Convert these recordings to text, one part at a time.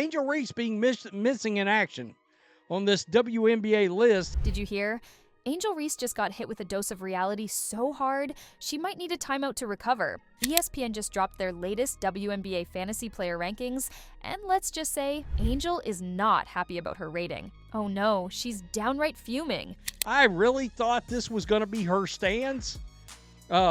Angel Reese being missing in action on this WNBA list. Did you hear? Angel Reese just got hit with a dose of reality so hard, she might need a timeout to recover. ESPN just dropped their latest WNBA fantasy player rankings, and let's just say, Angel is not happy about her rating. Oh no, she's downright fuming. I really thought this was going to be her stance.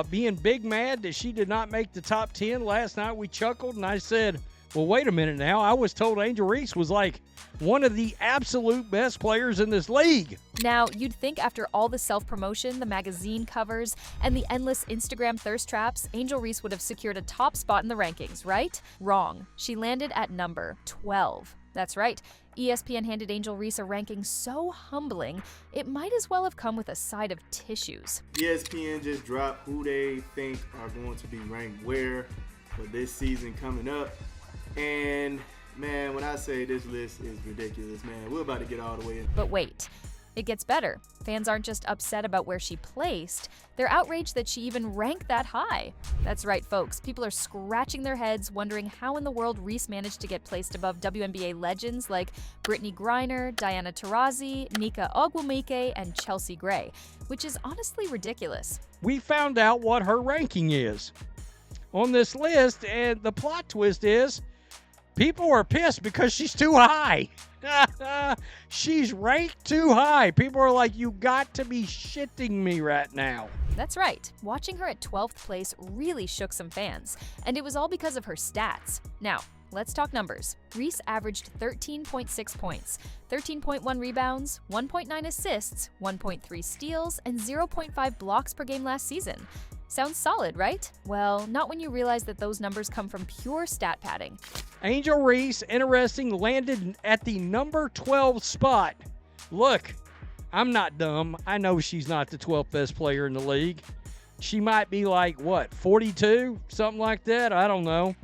Being big mad that she did not make the top 10 last night, we chuckled, and I said, well, wait a minute now. I was told Angel Reese was like one of the absolute best players in this league. Now, you'd think after all the self-promotion, the magazine covers, and the endless Instagram thirst traps, Angel Reese would have secured a top spot in the rankings, right? Wrong. She landed at number 12. That's right. ESPN handed Angel Reese a ranking so humbling, it might as well have come with a side of tissues. ESPN just dropped who they think are going to be ranked where for this season coming up. And man, when I say this list is ridiculous, man, we're about to get all the way in. But wait, it gets better. Fans aren't just upset about where she placed, they're outraged that she even ranked that high. That's right, folks. People are scratching their heads wondering how in the world Reese managed to get placed above WNBA legends like Brittany Griner, Diana Taurasi, Nika Ogwumike, and Chelsea Gray, which is honestly ridiculous. We found out what her ranking is on this list, and the plot twist is people are pissed because she's too high. She's ranked too high. People are like, you got to be shitting me right now. That's right. Watching her at 12th place really shook some fans, and it was all because of her stats. Now, let's talk numbers. Reese averaged 13.6 points, 13.1 rebounds, 1.9 assists, 1.3 steals, and 0.5 blocks per game last season. Sounds solid, right? Well, not when you realize that those numbers come from pure stat padding. Angel Reese, interesting, landed at the number 12 spot. Look, I'm not dumb. I know she's not the 12th best player in the league. She might be like, what, 42? Something like that? I don't know.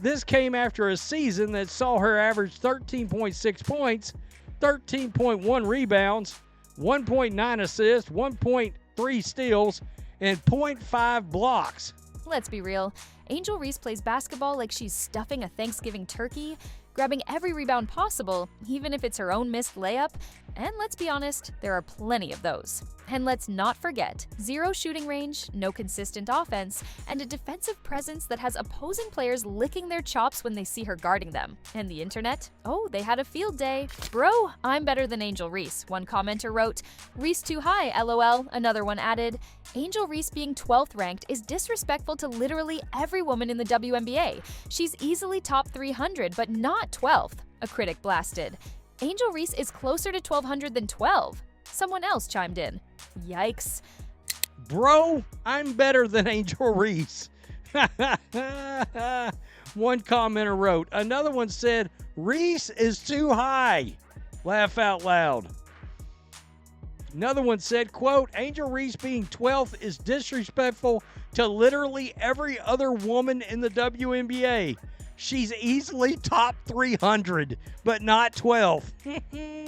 This came after a season that saw her average 13.6 points, 13.1 rebounds, 1.9 assists, 1.3 steals, and 0.5 blocks. Let's be real. Angel Reese plays basketball like she's stuffing a Thanksgiving turkey, grabbing every rebound possible, even if it's her own missed layup. And let's be honest, there are plenty of those. And let's not forget, zero shooting range, no consistent offense, and a defensive presence that has opposing players licking their chops when they see her guarding them. And the internet? Oh, they had a field day. Bro, I'm better than Angel Reese, one commenter wrote. Reese too high, LOL, another one added. Angel Reese being 12th ranked is disrespectful to literally every woman in the WNBA. She's easily top 300, but not 12th, a critic blasted. Angel Reese is closer to 1,200 than 12. Someone else chimed in. Yikes. Bro, I'm better than Angel Reese. One commenter wrote. Another one said, Reese is too high. Laugh out loud. Another one said, quote, Angel Reese being 12th is disrespectful to literally every other woman in the WNBA. She's easily top 300, but not 12.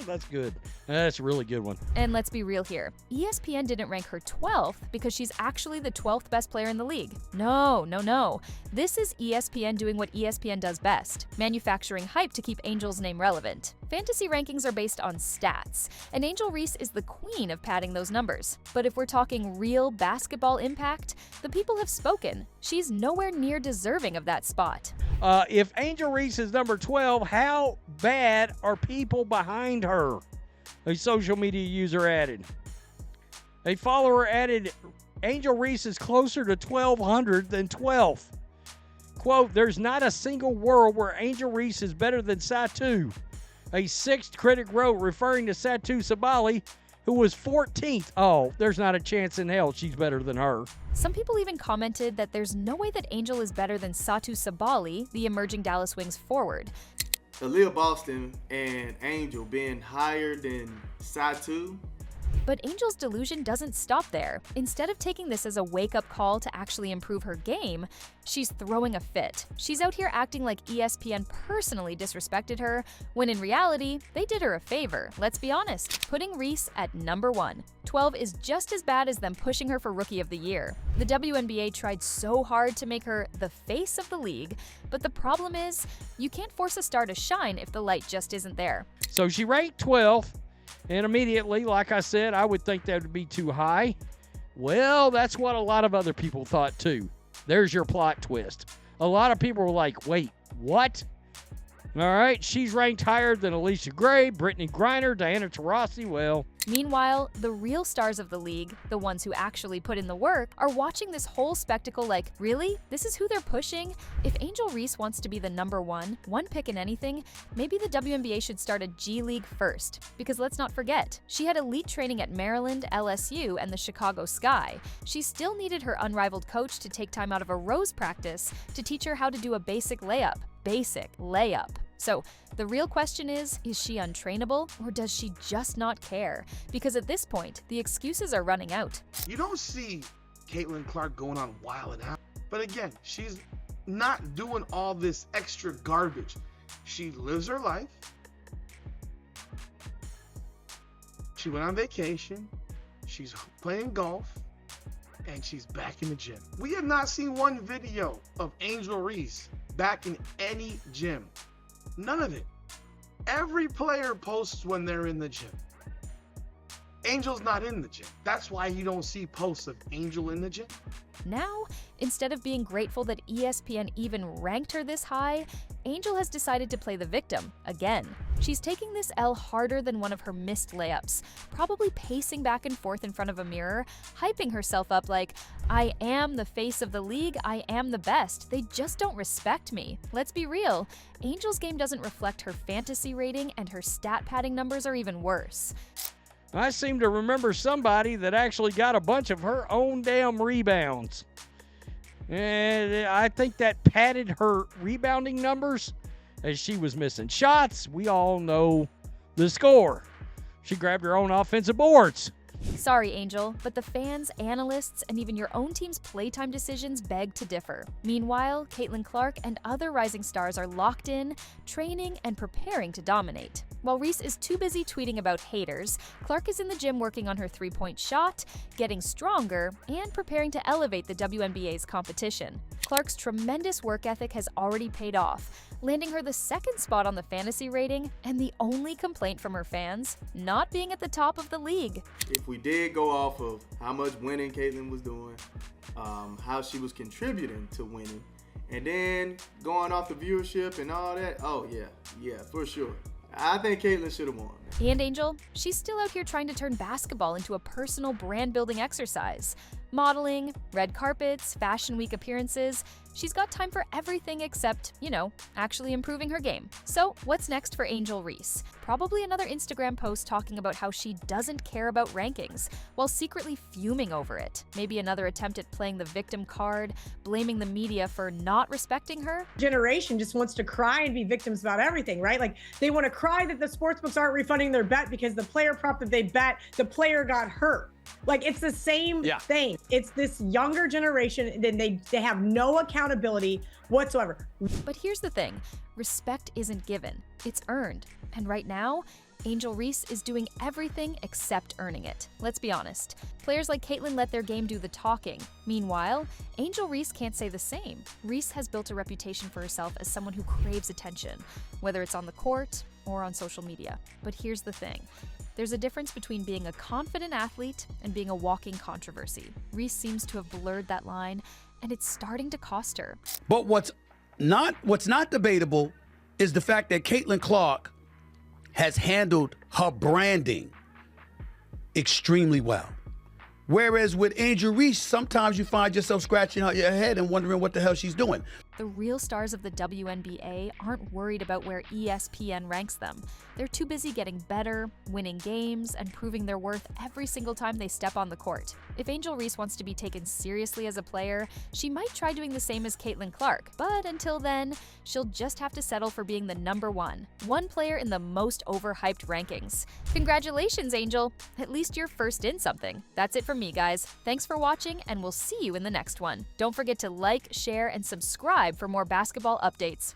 That's good. That's a really good one. And let's be real here. ESPN didn't rank her 12th because she's actually the 12th best player in the league. No. This is ESPN doing what ESPN does best, manufacturing hype to keep Angel's name relevant. Fantasy rankings are based on stats, and Angel Reese is the queen of padding those numbers. But if we're talking real basketball impact, the people have spoken. She's nowhere near deserving of that spot. If Angel Reese is number 12, how bad are people behind her? A social media user added. A follower added, Angel Reese is closer to 1,200 than 12th. Quote, there's not a single world where Angel Reese is better than Satu. A sixth critic wrote, referring to Satu Sabali, who was 14th. Oh, there's not a chance in hell she's better than her. Some people even commented that there's no way that Angel is better than Satu Sabali, the emerging Dallas Wings forward. Aaliyah Boston and Angel being higher than Satu, But Angel's delusion doesn't stop there. Instead of taking this as a wake-up call to actually improve her game, she's throwing a fit. She's out here acting like ESPN personally disrespected her, when in reality, they did her a favor. Let's be honest, putting Reese at number 1. 12 is just as bad as them pushing her for Rookie of the Year. The WNBA tried so hard to make her the face of the league, but the problem is, you can't force a star to shine if the light just isn't there. So she ranked 12th, and immediately, like I said, I would think that would be too high. Well, that's what a lot of other people thought too. There's your plot twist. A lot of people were like, wait, what? All right, she's ranked higher than Alicia Gray, Brittany Griner, Diana Taurasi. Well, meanwhile, the real stars of the league, the ones who actually put in the work, are watching this whole spectacle like, really? This is who they're pushing? If Angel Reese wants to be the number one pick in anything, maybe the WNBA should start a G League first. Because let's not forget, she had elite training at Maryland, LSU, and the Chicago Sky. She still needed her unrivaled coach to take time out of a Rose practice to teach her how to do a basic layup. So the real question is she untrainable or does she just not care? Because at this point, the excuses are running out. You don't see Caitlin Clark going on wild and out. But again, she's not doing all this extra garbage. She lives her life. She went on vacation. She's playing golf. And she's back in the gym. We have not seen one video of Angel Reese back in any gym. None of it. Every player posts when they're in the gym. Angel's not in the gym. That's why you don't see posts of Angel in the gym. Now, instead of being grateful that ESPN even ranked her this high, Angel has decided to play the victim again. She's taking this L harder than one of her missed layups, probably pacing back and forth in front of a mirror, hyping herself up like, I am the face of the league, I am the best, they just don't respect me. Let's be real, Angel's game doesn't reflect her fantasy rating and her stat padding numbers are even worse. I seem to remember somebody that actually got a bunch of her own damn rebounds. And I think that padded her rebounding numbers as she was missing shots. We all know the score. She grabbed her own offensive boards. Sorry, Angel, but the fans, analysts, and even your own team's playtime decisions beg to differ. Meanwhile, Caitlin Clark and other rising stars are locked in, training, and preparing to dominate. While Reese is too busy tweeting about haters, Clark is in the gym working on her three-point shot, getting stronger, and preparing to elevate the WNBA's competition. Clark's tremendous work ethic has already paid off, landing her the second spot on the fantasy rating, and the only complaint from her fans, not being at the top of the league. If we did go off of how much winning Caitlin was doing, how she was contributing to winning, and then going off the viewership and all that, oh yeah, for sure. I think Caitlin should have won. And Angel, she's still out here trying to turn basketball into a personal brand-building exercise. Modeling, red carpets, fashion week appearances, she's got time for everything except, actually improving her game. So what's next for Angel Reese? Probably another Instagram post talking about how she doesn't care about rankings, while secretly fuming over it. Maybe another attempt at playing the victim card, blaming the media for not respecting her. Generation just wants to cry and be victims about everything, right? Like they want to cry that the sportsbooks aren't refunding their bet because the player prop that they bet, the player got hurt. Like it's the same thing. It's this younger generation, then they have no accountability whatsoever. But here's the thing, respect isn't given, it's earned. And right now, Angel Reese is doing everything except earning it. Let's be honest. Players like Caitlin let their game do the talking. Meanwhile, Angel Reese can't say the same. Reese has built a reputation for herself as someone who craves attention, whether it's on the court or on social media. But here's the thing. There's a difference between being a confident athlete and being a walking controversy. Reese seems to have blurred that line, and it's starting to cost her. But what's not debatable is the fact that Caitlin Clark has handled her branding extremely well. Whereas with Angel Reese, sometimes you find yourself scratching your head and wondering what the hell she's doing. The real stars of the WNBA aren't worried about where ESPN ranks them. They're too busy getting better, winning games, and proving their worth every single time they step on the court. If Angel Reese wants to be taken seriously as a player, she might try doing the same as Caitlin Clark, but until then, she'll just have to settle for being the number one player in the most overhyped rankings. Congratulations, Angel! At least you're first in something. That's it from me, guys. Thanks for watching, and we'll see you in the next one. Don't forget to like, share, and subscribe for more basketball updates.